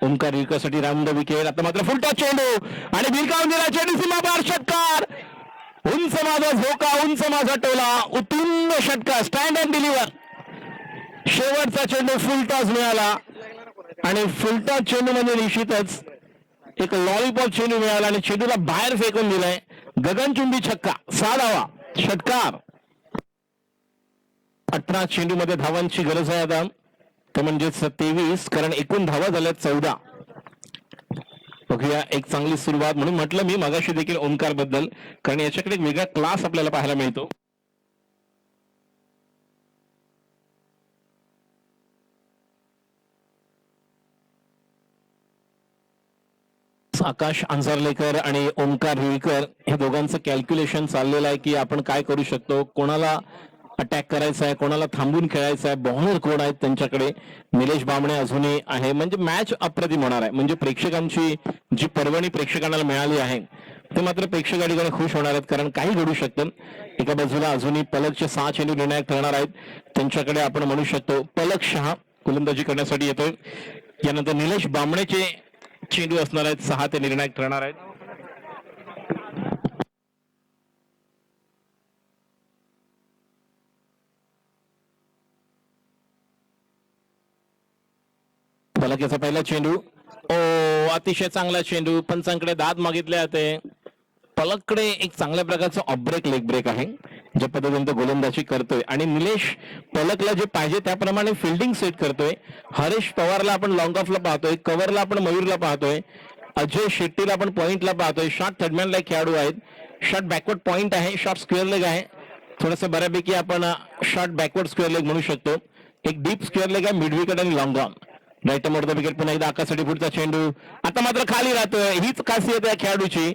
ओमकार रुईकरसाठी राऊंड विकेट. आता मात्र फुलटा चेंडू आणि भिरकावून दिला चेंडू, सीमापार षटकार. उंच माझा झोका, उंच माझा टोला, उत्तुंग षटकार, स्टँड अँड डिलिव्हर. शेवटचा चेंडू फुलटॉस मिळाला आणि फुलटॉस चेंडू म्हणजे निश्चितच एक लॉलीपॉप चेंडू मिळाला आणि चेंडूला बाहेर फेकून दिलाय. गगनचुंबी छक्का, 6 धावा, षटकार. 18 चेंडू मध्ये धावांची गरज आहे आता, ते म्हणजेच 23, कारण एकूण धावा झाल्यात 14. बघूया एक चांगली सुरुवात म्हणून म्हटलं मी मगाशी देखील ओमकार बद्दल, कारण याच्याकडे एक वेगळा क्लास आपल्याला पाहायला मिळतो. आकाश अंजारलेकर आणि ओमकार रुईकर हे दोघांचं कॅल्क्युलेशन चाललेलं आहे की आपण काय करू शकतो, कोणाला अटॅक करायचा आहे, कोणाला थांबून खेळायचं आहे, बॉलर कोण आहेत त्यांच्याकडे. निलेश बामणे अजूनही आहे, म्हणजे मॅच अप्रतिम होणार आहे. म्हणजे प्रेक्षकांची जी पर्वणी प्रेक्षकांना मिळाली आहे ते मात्र प्रेक्षक या ठिकाणी खुश होणार आहेत, कारण काही घडू शकतं. एका बाजूला अजूनही पलकचे 6 चेंडू निर्णायक ठरणार आहेत. त्यांच्याकडे आपण म्हणू शकतो पलक शहा गोलंदाजी करण्यासाठी येतोय. यानंतर निलेश बामणेचे चेंडू असणार आहेत, 6 ते निर्णायक ठरणार आहेत. पलक याचा पहिला चेंडू, अतिशय चांगला चेंडू, पंचांकडे दाद मागितले जाते. पलककडे एक चांगल्या प्रकारचा ऑफ ब्रेक, लेग ब्रेक आहे, ज्या पद्धतीने गोलंदाजी करतोय आणि निलेश पलकला जे पाहिजे त्याप्रमाणे फिल्डिंग सेट करतोय. हरेश पवारला आपण लॉंग ऑफला पाहतोय, कव्हरला आपण मयूरला पाहतोय, अजय शेट्टीला आपण पॉइंटला पाहतोय. शॉर्ट थर्डमॅनला खेळाडू आहेत, शॉर्ट बॅकवर्ड पॉइंट आहे, शॉर्ट स्क्वेअर लेग आहे. थोडंसं बऱ्यापैकी आपण शॉर्ट बॅकवर्ड स्क्वेअर लेग म्हणू शकतो. एक डीप स्क्वेअर लेग आहे, मिड विकेट आणि long on. Right mode the wicket. पुन्हा एकदा आकाशसाठी पुढचा चेंडू आता मात्र खाली राहतोय. हीच खासियत आहे खेळाडूची.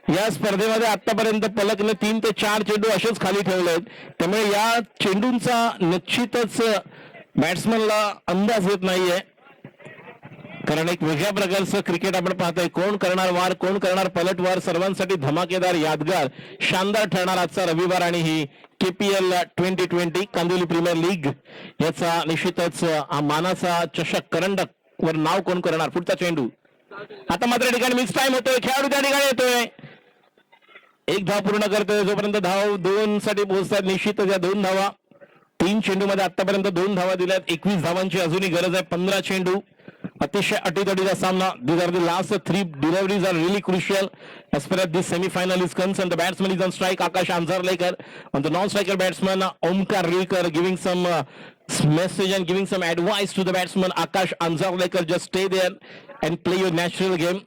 या स्पर्धेमध्ये आतापर्यंत पलकने 3 ते 4 चेंडू असेच खाली ठेवले आहेत. त्यामुळे या चेंडूंचा निश्चितच बॅट्समनला अंदाज येत नाहीये, कारण एक वेगळ्या प्रकारचं क्रिकेट आपण पाहतोय. कोण करणार वार, कोण करणार पलटवार, सर्वांसाठी धमाकेदार, यादगार, शानदार ठरणार आजचा रविवार. आणि ही KPL 2020 कांदिवली प्रीमियर लीग याचा निश्चितच हा मानाचा चषक करंडक वर नाव कोण करणार. पुढचा चेंडू आता मात्र ठिकाणी मिक्स टाइम होतोय, खेळाडू त्या ठिकाणी येतोय, 1 धाव पूर्ण करतोय. जोपर्यंत धाव 2 साठी पोहोचतात निश्चितच या 2 धावा. 3 चेंडू मध्ये आतापर्यंत 2 धावा दिल्यात. 21 धावांची अजूनही गरज आहे. 15 चेंडू, अतिशय अटीतटीचा सामना. These are the last 3 deliveries are really crucial as far as this semi-final is concerned. The batsman is on strike, Akash Anzarlekar. On the non-striker batsman, Omkar Ruikar giving some message and giving some advice to the batsman Akash Anzarlekar. Just stay there and play your natural game.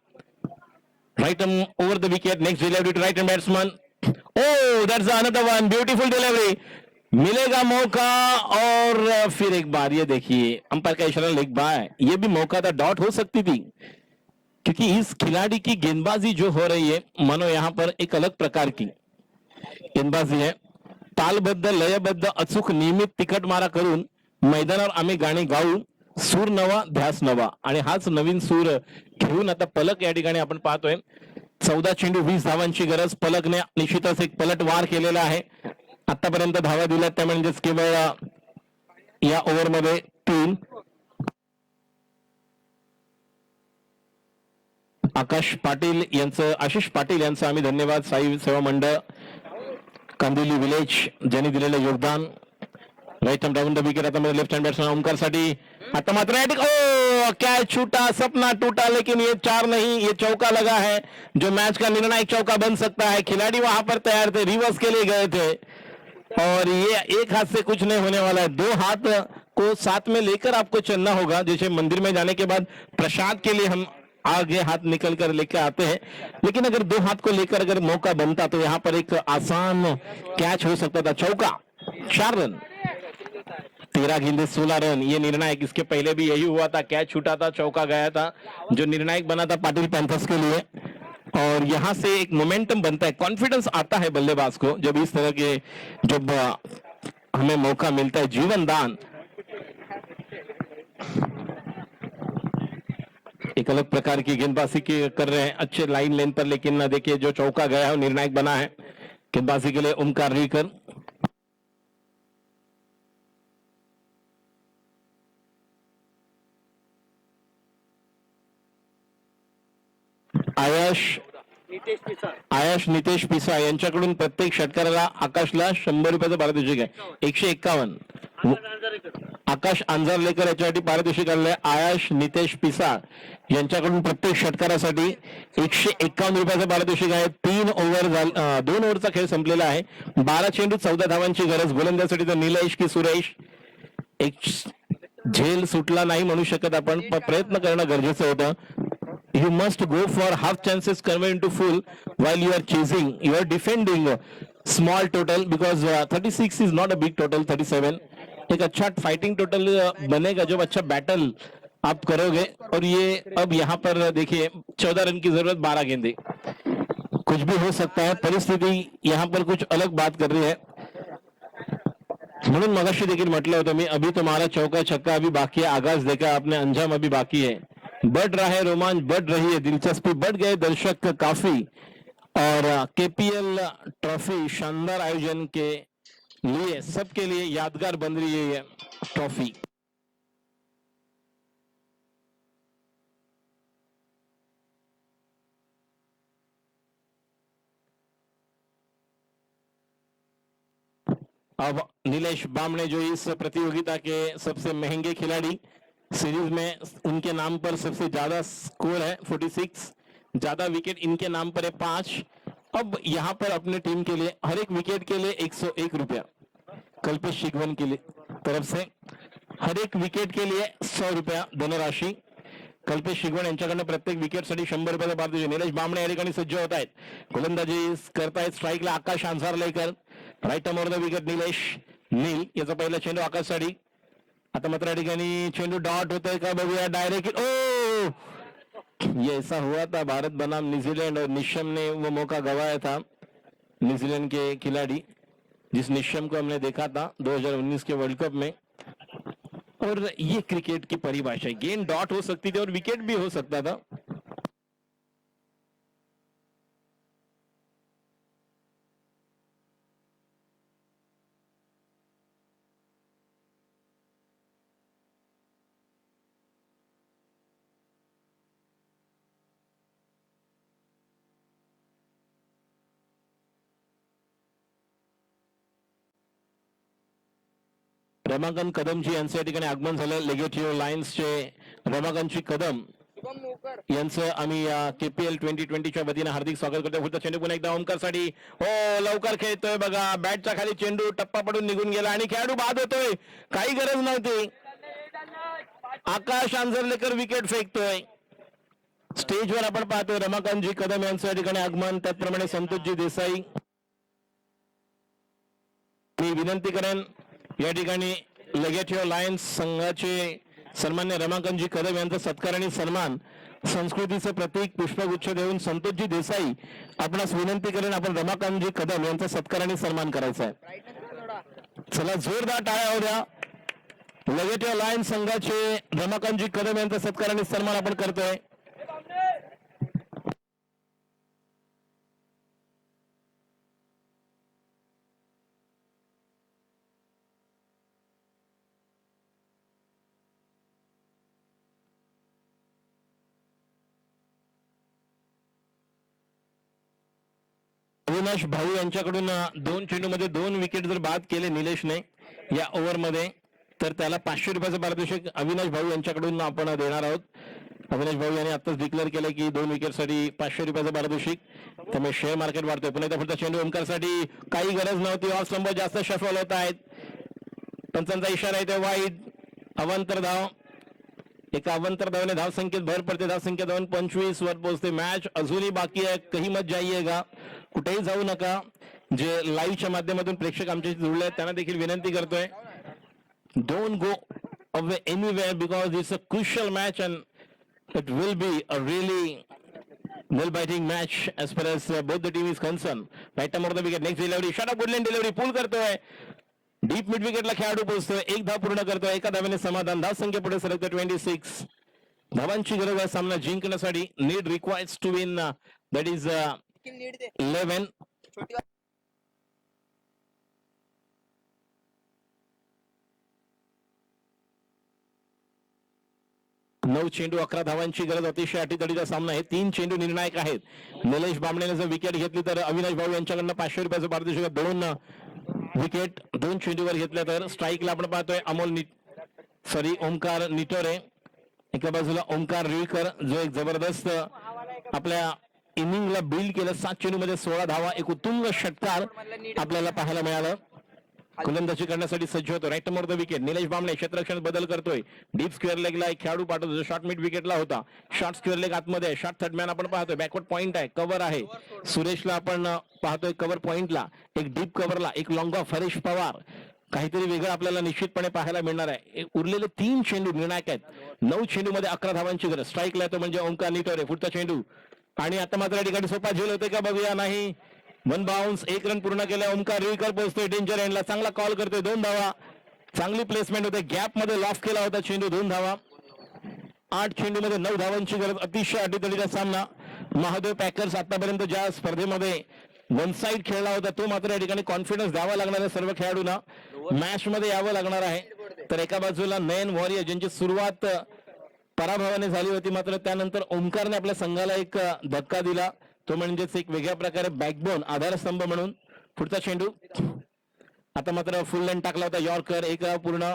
Right over the wicket. Next delivery to right hand batsman. Oh, that's another one. Beautiful delivery. मिलेगा मौका और फिर एक बार ये देखिए umpire का इशारा leg bye. ये भी मौका था, डॉट हो सकती थी, क्योंकि इस खिलाड़ी की गेंदबाजी जो हो रही है मानो यहाँ पर एक अलग प्रकार की गेंदबाजी है. तालबद्ध, लयबद्ध, अचूक, नियमित तिखट मारा करून मैदानावर आम्ही गाणी गाऊ. सूर नवा, ध्यास नवा, आणि हाच नवीन सूर घेऊन आता पलक या ठिकाणी आपण पाहतोय. 14 चेंडू 20 धावांची गरज. पलकने निश्चितच एक पलटवार केलेला आहे. आतापर्यंत धावा दिल्या त्या म्हणजेच केवळ या ओव्हरमध्ये 3. आकाश पाटील यांचं, आशिष पाटील यांचं आम्ही धन्यवाद. साई सेवा मंडळ कांदिवली विलेज ज्यांनी दिलेलं योगदान. Right hand down the wicket. आता मध्ये लेफ्ट हँड बॅट्समॅन ओमकार साठी. आता मात्र कैच छूटा, सपना टूटा, लेकिन ये 4 नहीं, ये चौका लगा है जो मैच का निर्णायक चौका बन सकता है. खिलाड़ी वहां पर तैयार थे, रिवर्स के लिए गए थे और ये एक हाथ से कुछ नहीं होने वाला है. 2 हाथ को साथ में लेकर आपको चलना होगा. जैसे मंदिर में जाने के बाद प्रसाद के लिए हम आगे हाथ निकल कर लेकर आते हैं, लेकिन अगर 2 हाथ को लेकर अगर मौका बनता तो यहाँ पर एक आसान कैच हो सकता था. चौका, 4 रन, 13 गेंदे 16 रन. ये निर्णायक, इसके पहले भी यही हुआ था. कैच छूटा था, चौका गया था, जो निर्णायक बना था पाटिल पैंथर्स के लिए. और यहां से एक मोमेंटम बनता है, कॉन्फिडेंस आता है बल्लेबाज को जब इस तरह के जब हमें मौका मिलता है. जीवन दान एक अलग प्रकार की गेंदबाजी की कर रहे हैं, अच्छे लाइन लेन पर, लेकिन देखिए जो चौका गया है वो निर्णायक बना है गेंदबाजी के लिए. ओमकार रीकर, आयश नितेश पिसा यांच्याकडून प्रत्येक षटकाराला आकाशला 100 रुपयाचं पारितोषिक आहे. 151. आकाश अंजारलेकर याच्यासाठी पारितोषिक आलेलं आहे. आयश नितेश पिसा यांच्याकडून प्रत्येक षटकारासाठी 151 रुपयाचं पारितोषिक आहे. 2 ओव्हरचा खेळ संपलेला आहे. 12 चेंडू 14 धावांची गरज. गोलंदाजासाठी तर निलेश की सुरेश. एक झेल सुटला नाही म्हणू शकत आपण, पण प्रयत्न करणं गरजेचं होतं. You must go for half chances convert into full while you are chasing, you are defending small total because 36 is not a big total. 37 एक अच्छा फाइटिंग टोटल बनेगा जब अच्छा बैटल आप करोगे. और ये अब यहाँ पर देखिए 14 रन की जरूरत, 12 गेंदे, कुछ भी हो सकता है. परिस्थिती यहाँ पर कुछ अलग बात कर रही है. म्हणून मगाशी देखील म्हटलं होतं मी, अभी तुम्हारा चौका छक्का अभी बाकी है, आगाज देखा आपने, अंजाम अभी बाकी है. बढ़ रहा है रोमांच, बढ़ रही है दिलचस्पी, बढ़ गए दर्शक काफी. और केपीएल ट्रॉफी शानदार आयोजन के लिए सबके लिए यादगार बन रही है ये ट्रॉफी. अब नीलेश बामणे जो इस प्रतियोगिता के सबसे महंगे खिलाड़ी, सीरीज में उनके नाम पर सबसे ज्यादा स्कोर है 46, ज्यादा विकेट इनके नाम पर है 5. अब यहां पर अपने टीम के लिए हर एक विकेट के लिए 101 रुपया कल्पेश शिगवन की तरफ से, हर एक विकेट के लिए 100 रुपया धनराशि. कल्पेश शिगवन यांच्याकडनं प्रत्येक विकेटसाठी 100 रुपयाचा पारितोषिक. निलेश बामणे या ठिकाणी सज्ज होत आहेत, गोलंदाजी करतायत. स्ट्राईकला Akash Ansarlekar, right off the wicket Nilesh Neel. याचा पहिला चेंडू आकाशसाठी. आता मात्र या ठिकाणी चेंडू डॉट होतोय का बघूया. डायरेक्ट ये ऐसा हुआ था भारत बनाम न्यूजीलैंड और निशम ने वो मौका गंवाया था. न्यूजीलैंड के खिलाड़ी जिस निशम को हमने देखा था 2019 के वर्ल्ड कप में. और ये क्रिकेट की परिभाषा है, गेंद डॉट हो सकती थी और विकेट भी हो सकता था. रमाकांत कदमजी यांचं या ठिकाणी आगमन झालं. लेगेटिव्ह लायन्सचे रमाकांतजी कदम यांचं आम्ही केपीएल 2020च्या वतीने हार्दिक स्वागत करतो. पुढचा चेंडू पुन्हा एकदा ओमकारसाठी. हो, लवकर खेळतोय बघा, बॅटच्या खाली चेंडू टप्पा पडून निघून गेला आणि खेळाडू बाद होतोय. काही गरज नव्हती. आकाश आंजरलेकर विकेट फेकतोय. स्टेजवर आपण पाहतोय रमाकांतजी कदम यांचं या ठिकाणी आगमन, त्याचप्रमाणे संतोषजी देसाई. मी विनंती करेन या ठिकाणी लेगेटिव्ह लायन्स संघाचे सन्मान्य रमाकांतजी कदम यांचा सत्कार आणि सन्मान, संस्कृतीचे प्रतीक पुष्पगुच्छ देऊन संतोषजी देसाई आपणास विनंती करेन आपण रमाकांतजी कदम यांचा सत्कार आणि सन्मान करायचा आहे. चला जोरदार टाळ्या हो द्या. लेगेटिव्ह लायन्स संघाचे रमाकांतजी कदम यांचा सत्कार आणि सन्मान आपण करतोय. अविनाश भाऊ यांच्याकडून 2 चेंडूमध्ये 2 विकेट जर बाद केले निलेशने या ओव्हरमध्ये तर त्याला 500 रुपयाचं पारितोषिक अविनाश भाऊ यांच्याकडून आपण देणार आहोत. अविनाश भाऊ यांनी आताच डिक्लेअर केलं की 2 विकेटसाठी 500 रुपयाचं पारितोषिक. त्यामुळे शेअर मार्केट वाढतोय. पुन्हा एकदा पुढचा चेंडू ओमकारसाठी काही गरज नव्हती. ऑफ स्तंभ जास्त शफल होत आहेत. पंचांचा इशारा आहे ते वाईड. अवांतर धाव. एका अवांतर धावाने धाव संख्येत भर पडते. धाव संख्या 25 वर पोहोचते. मॅच अजूनही बाकी आहे. कहीं मत जाइएगा. कुठेही जाऊ नका. जे लाईव्हच्या माध्यमातून प्रेक्षक आमच्याशी जुळले आहेत त्यांना देखील विनंती करतोय, don't go away anywhere because it's a crucial match and it will be a really nail biting match as far as both the team is concerned. Right number of the wicket. Next delivery. Shot up Woodland delivery. Pull करतोय. Deep mid विकेटला खेळाडू पोहोचतोय. एक धाव पूर्ण करतोय. एका धावेने समाधान. धाव संख्या पुढे सरकते 26. धावांची गरज आहे सामना जिंकण्यासाठी. Need requires to win that is 11. 9 चेंडू 11 धावांची गरज. अतिशय अटीतडीचा सामना आहे. 3 चेंडू निर्णायक आहेत. निलेश बांबळेने जर विकेट घेतली तर अविनाश भाऊ यांच्याकडनं 500 रुपयाचं पारितोषिक. 2 विकेट 2 चेंडूवर घेतल्या तर स्ट्राईकला आपण पाहतोय ओमकार निटोरे. एका बाजूला ओमकार रुईकर जो एक जबरदस्त आपल्या इनिंगला बिल्ड केलं. 7 चेंडूमध्ये 16 धावा. एक उत्तुंग षटकार आपल्याला पाहायला मिळालं. गोलंदाजी करण्यासाठी सज्ज होतो. Right number the wicket. Nilesh Bamble क्षेत्ररक्षणात बदल करतोय. डीप स्क्वेअर लेगला एक खेळाडू पाठवतो. शॉर्ट मिड विकेटला होता. शॉर्ट स्क्वेअर लेग आतमध्ये आहे. शॉर्ट थर्ड मॅन आपण पाहतोय. बॅकवर्ड पॉइंट आहे. कव्हर आहे. सुरेशला आपण पाहतोय कव्हर पॉइंटला. एक डीप कव्हरला एक लॉंग ऑफ हरीश पवार. काहीतरी वेगळं आपल्याला निश्चितपणे पाहायला मिळणार आहे. उरलेले 3 चेंडू निर्णायक आहेत. 9 चेंडूमध्ये 11 धावांची गरज. स्ट्राईकला येतो म्हणजे ओमकार निटोरे. पुढचा चेंडू आणि आता मात्र या ठिकाणी सोपा झेल होते का बघूया. नाही. 1 बाउन्स. 1 रन पूर्ण केला. ओमकार रुईकर पोहोचतोय डेंजर एंडला. चांगला कॉल करतोय. 2 धावा. चांगली प्लेसमेंट होते. गॅप मध्ये लॉफ केला होता चेंडू. 2 धावा. 8 चेंडूमध्ये 9 धावांची गरज. अतिशय अटीतडीचा सामना. महादेव पॅकर्स आतापर्यंत ज्या स्पर्धेमध्ये वन साइड खेळला होता तो मात्र या ठिकाणी कॉन्फिडन्स द्यावा लागणार आहे सर्व खेळाडूंना. मॅच मध्ये यावं लागणार आहे. तर एका बाजूला नयन वॉरियर ज्यांची सुरुवात पराभवाने झाली होती मात्र त्यानंतर ओमकारने आपल्या संघाला एक धक्का दिला. तो म्हणजेच एक वेगळ्या प्रकारे बॅकबोन आधारस्तंभ म्हणून. पुढचा चेंडू आता मात्र फुल लेंथ टाकला होता. यॉर्कर. एक पूर्ण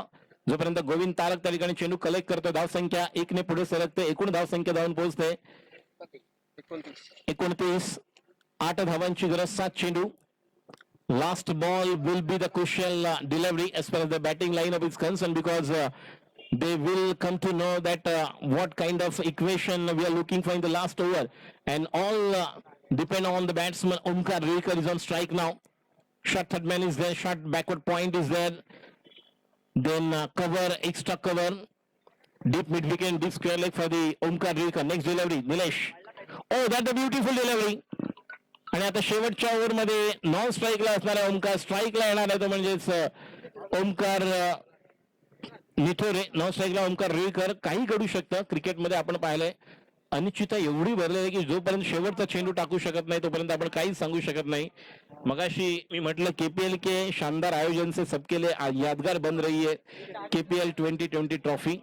जोपर्यंत गोविंद तारक त्या ठिकाणी चेंडू कलेक्ट करतो. धाव संख्या 1 ने पुढे सरकते. एकूण धाव संख्या जाऊन पोहोचते 29. 8 धावांची गरज. 7 चेंडू. Last ball will be the crucial delivery as far as the batting line-up is concern because they will come to know that what kind of equation we are looking for in the last over and all depend on the batsman. Omkar Ruikar is on strike now. Short third man is there. Short backward point is there. Then cover, extra cover, deep mid wicket, deep square leg for the Omkar Ruikar. Next delivery Nilesh. Oh, that's a beautiful delivery. आणि आता शेवटच्या over मध्ये non स्ट्राईकला असणारा ओमकार स्ट्राईकला येणार आहे तो म्हणजेच Omkar निठोरे. Non स्ट्राईकला Omkar Ruikar. काही घडू शकतं क्रिकेटमध्ये. आपण पाहिलंय अनिश्चितता एवढी भरलेली आहे की जोपर्यंत शेवटचा चेंडू टाकू शकत नाही तोपर्यंत आपण काहीच सांगू शकत नाही. मगाशी मी म्हटलं केपीएल के शानदार आयोजन से सबके लिए यादगार बन रही है केपीएल 2020 ट्रॉफी.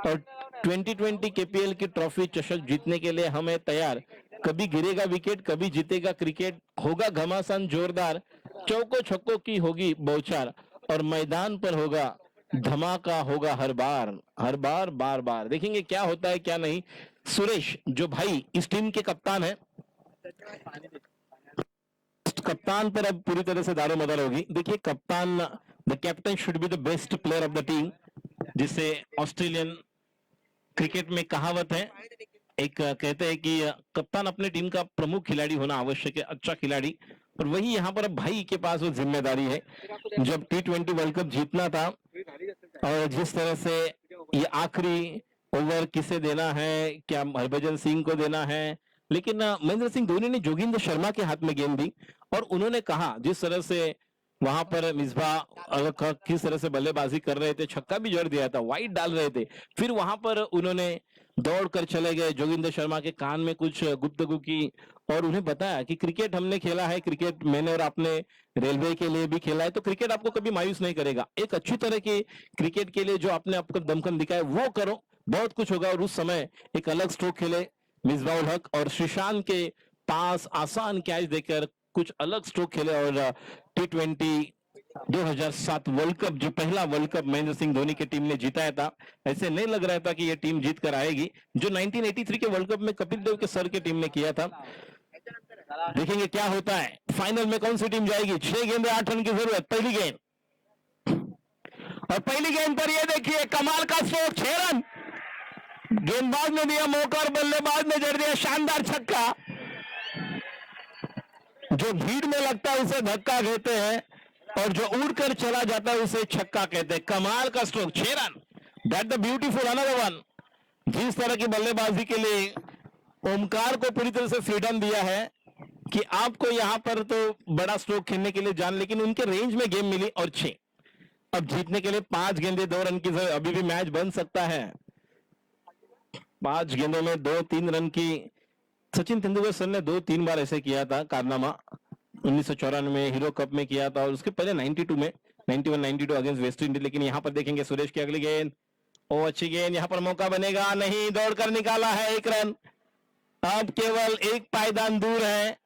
और 2020 केपीएल की ट्रॉफी चषक जीतने के लिए हमें तैयार. कभी गिरेगा विकेट कभी जीतेगा क्रिकेट. होगा घमासान जोरदार. चौको छक्कों की होगी बौछार और मैदान पर होगा धमाका. होगा हर बार बार बार. देखेंगे क्या होता है क्या नहीं. सुरेश जो भाई इस टीम के कप्तान है, कप्तान पर अब पूरी तरह से दारोमदार होगी. देखिए कप्तान the captain should be the best player of the team. जिससे ऑस्ट्रेलियन क्रिकेट में कहावत है. एक कहते हैं कि कप्तान अपने टीम का प्रमुख खिलाड़ी होना आवश्यक है. अच्छा खिलाड़ी. और वही यहाँ पर भाई के पास वो जिम्मेदारी है. जब T20 वर्ल्ड कप जीतना था और जिस तरह से ये आखिरी ओवर किसे देना है, क्या हरभजन सिंह को देना है, लेकिन महेंद्र सिंह धोनी ने जोगिंदर शर्मा के हाथ में गेंद दी और उन्होंने कहा जिस तरह से वहां पर मिसबा किस तरह से बल्लेबाजी कर रहे थे, छक्का भी जड़ दिया था, वाइड डाल रहे थे, फिर वहां पर उन्होंने दौड़ कर चले गए, जोगिंदर शर्मा के कान में कुछ गुफ्तगू की और उन्हें बताया कि क्रिकेट हमने खेला है, क्रिकेट मैंने और आपने रेलवे के लिए भी खेला है, तो क्रिकेट आपको कभी मायूस नहीं करेगा. एक अच्छी तरह के क्रिकेट के लिए जो आपने आपको दमखम दिखाया वो करो, बहुत कुछ होगा. और उस समय एक अलग स्ट्रोक खेले मिसबाउल हक और श्रीशांत के पास आसान कैच देकर कुछ अलग स्ट्रोक खेले और T20 2007 वर्ल्ड कप, जो पहला वर्ल्ड कप महेंद्र सिंह धोनी की टीम ने जीताया था, ऐसे नहीं लग रहा था कि ये टीम जीत कर आएगी, जो 1983 के वर्ल्ड कप में कपिल देव के सर की टीम ने किया था। देखेंगे क्या होता है, फाइनल में कौन सी टीम जाएगी। 6 गेंदे 8 रन की जरूरत, पहली गेंद, और पहली गेंद पर ये देखिए कमाल का स्ट्रोक, 6 रन। गेंदबाज ने दिया मौका और बल्लेबाज ने जड़ दिया शानदार छक्का। जो भीड़ में लगता है उसे धक्का कहते हैं, और जो उड़कर चला जाता है उसे छक्का कहते हैं। कमाल का stroke, 6 run, that the beautiful another one. जिस तरह की बल्लेबाजी के लिए ओमकार को पूरी तरह से फ्रीडम दिया है कि आपको यहां पर तो बड़ा स्ट्रोक खेलने के लिए जान, लेकिन उनके रेंज में गेम मिली और 6। अब जीतने के लिए 5 गेंदे 2 रन की जरूरत, अभी भी मैच बन सकता है। 5 गेंदों में 2-3 रन की, सचिन तेंदुलकर सर ने 2-3 बार ऐसे किया था कारनामा। 1994 में हीरो कप में किया था, और उसके पहले 92 में 91-92 अगेंस्ट वेस्ट इंडीज। लेकिन यहां पर देखेंगे सुरेश की अगली गेंद, ओ अच्छी गेंद, यहां पर मौका बनेगा, नहीं, दौड़कर निकाला है 1 रन। अब केवल एक पायदान दूर है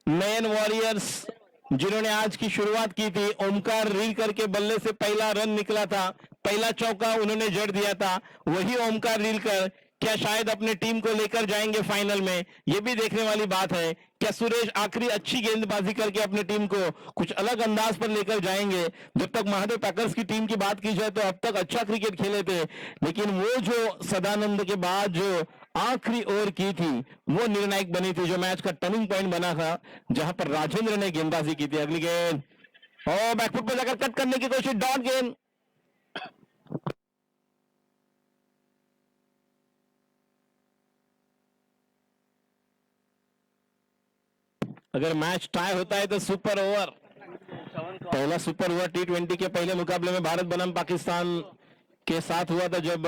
नयन वॉरियर्स, जिन्होंने आज की शुरुआत की थी। ओमकार रील करके बल्ले से पहला रन निकला था, पहला चौका उन्होंने जड़ दिया था, वही ओमकार रील कर क्या शायद अपनी टीम को लेकर जाएंगे फाइनल में, यह भी देखने वाली बात है। क्या सुरेश आखिरी अच्छी गेंदबाजी करके अपनी टीम को कुछ अलग अंदाज पर लेकर जाएंगे। जब तक महादेव पैकर्स की टीम की बात की जाए तो अब तक अच्छा क्रिकेट खेले थे, लेकिन वो जो सदानंद के बाद जो आखिरी ओवर की थी वो निर्णायक बनी थी, जो मैच का टर्निंग पॉइंट बना था, जहां पर राजेंद्र ने गेंदबाजी की थी। अगली गेंद, और बैकफुट पर जाकर कट करने की कोशिश, डॉट गेंद। अगर मैच टाई होता है तो सुपर ओवर, पहला सुपर ओवर T20 के पहले मुकाबले में भारत बनाम पाकिस्तान के साथ हुआ था, जब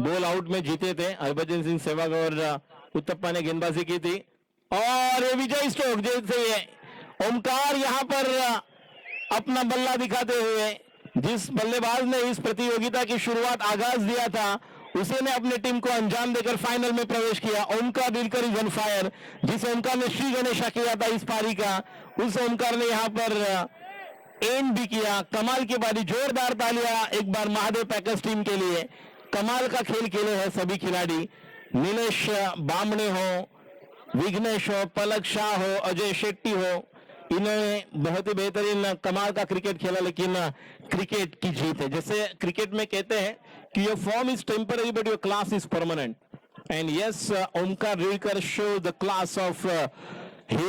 बॉल आउट में जीते थे। हरभजन सिंह सहवाग और उत्तप्पा ने गेंदबाजी की थी, और विजय स्ट्रोक जैसे ओमकार यहां पर अपना बल्ला दिखाते हुए, जिस बल्लेबाज ने इस प्रतियोगिता की शुरुआत आगाज दिया था, उसी ने अपनी टीम को अंजाम देकर फाइनल में प्रवेश किया। Omkar Dilkar is on fire, जिस ओमकार ने श्री गणेशा किया था इस पारी का, उस ओमकार ने यहां पर एंड भी किया। कमाल की बारी, जोरदार तालियां एक बार महादेव पैकर्स टीम के लिए। कमाल का खेल खेले हैं सभी खिलाड़ी, नीलेश बामणे हो, विघ्नेश हो, पलक शाह हो, अजय शेट्टी हो, इन्होंने बहुत ही बेहतरीन कमाल का क्रिकेट खेला। लेकिन क्रिकेट की जीत है, जैसे क्रिकेट में कहते हैं कि your form is temporary but your class is permanent, and yes Omkar Reelkar show the class of